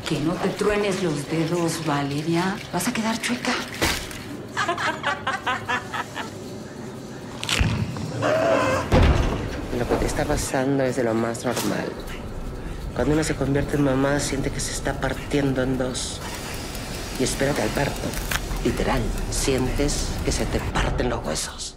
Que no te truenes los dedos, Valeria. Vas a quedar chueca. Lo que te está pasando es de lo más normal. Cuando uno se convierte en mamá, siente que se está partiendo en dos. Y espérate al parto. Literal, sientes que se te parten los huesos.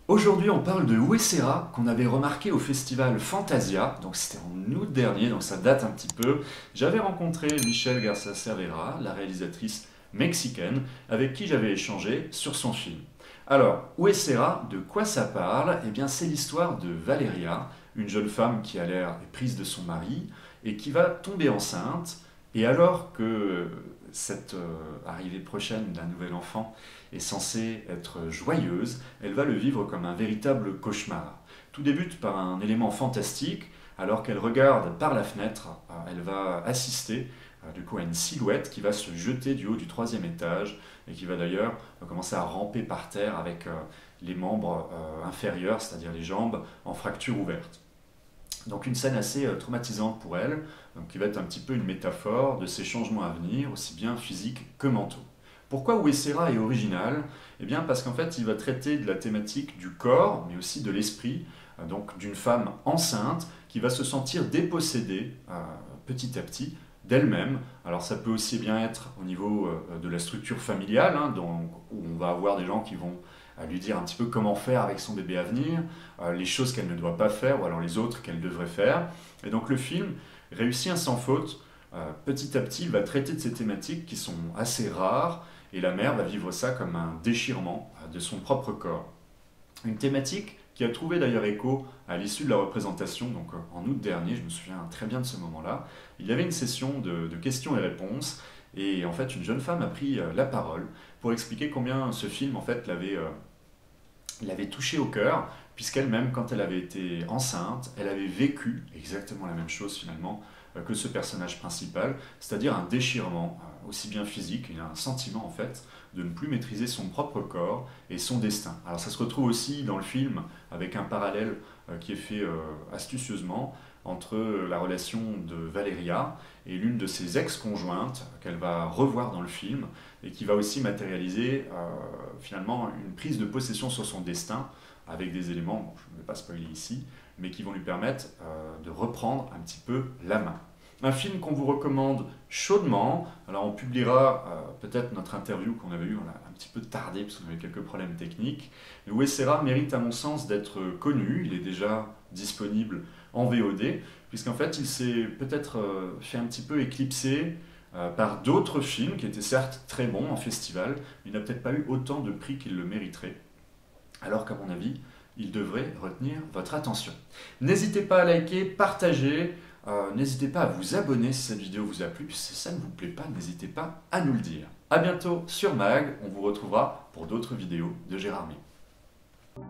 Aujourd'hui, on parle de Où est Sera, qu'on avait remarqué au festival Fantasia, donc c'était en août dernier, donc ça date un petit peu. J'avais rencontré Michelle Garza Cervera, la réalisatrice mexicaine, avec qui j'avais échangé sur son film. Alors, Où est Sera, de quoi ça parle? Eh bien, c'est l'histoire de Valeria, une jeune femme qui a l'air prise de son mari et qui va tomber enceinte. Et alors que cette arrivée prochaine d'un nouvel enfant est censée être joyeuse, elle va le vivre comme un véritable cauchemar. Tout débute par un élément fantastique. Alors qu'elle regarde par la fenêtre, elle va assister du coup à une silhouette qui va se jeter du haut du 3e étage et qui va d'ailleurs commencer à ramper par terre avec les membres inférieurs, c'est-à-dire les jambes, en fracture ouverte. Donc une scène assez traumatisante pour elle, donc qui va être un petit peu une métaphore de ses changements à venir, aussi bien physiques que mentaux. Pourquoi Où est Sera est original? Eh bien parce qu'en fait il va traiter de la thématique du corps, mais aussi de l'esprit, donc d'une femme enceinte qui va se sentir dépossédée petit à petit d'elle-même. Alors ça peut aussi bien être au niveau de la structure familiale, hein, où on va avoir des gens qui vont lui dire un petit peu comment faire avec son bébé à venir, les choses qu'elle ne doit pas faire, ou alors les autres qu'elle devrait faire. Et donc le film réussit un sans faute. Petit à petit, il va traiter de ces thématiques qui sont assez rares, et la mère va vivre ça comme un déchirement de son propre corps. Une thématique qui a trouvé d'ailleurs écho à l'issue de la représentation, donc en août dernier, je me souviens très bien de ce moment-là. Il y avait une session de questions et réponses, et en fait une jeune femme a pris la parole pour expliquer combien ce film en fait l'avait touchée au cœur, puisqu'elle-même, quand elle avait été enceinte, elle avait vécu exactement la même chose finalement que ce personnage principal, c'est-à-dire un déchirement, aussi bien physique, il y a un sentiment en fait de ne plus maîtriser son propre corps et son destin. Alors ça se retrouve aussi dans le film avec un parallèle qui est fait astucieusement entre la relation de Valeria et l'une de ses ex-conjointes qu'elle va revoir dans le film et qui va aussi matérialiser finalement une prise de possession sur son destin avec des éléments, bon, je ne vais pas spoiler ici, mais qui vont lui permettre de reprendre un petit peu la main. Un film qu'on vous recommande chaudement. Alors on publiera peut-être notre interview qu'on avait eue, on a un petit peu tardé parce qu'on avait quelques problèmes techniques. Où est Sera mérite à mon sens d'être connu, il est déjà disponible en VOD, puisqu'en fait il s'est peut-être fait un petit peu éclipser par d'autres films qui étaient certes très bons en festival, mais il n'a peut-être pas eu autant de prix qu'il le mériterait. Alors qu'à mon avis, il devrait retenir votre attention. N'hésitez pas à liker, partager, n'hésitez pas à vous abonner si cette vidéo vous a plu, puis si ça ne vous plaît pas, n'hésitez pas à nous le dire. A bientôt sur Mag, on vous retrouvera pour d'autres vidéos de Gérard May.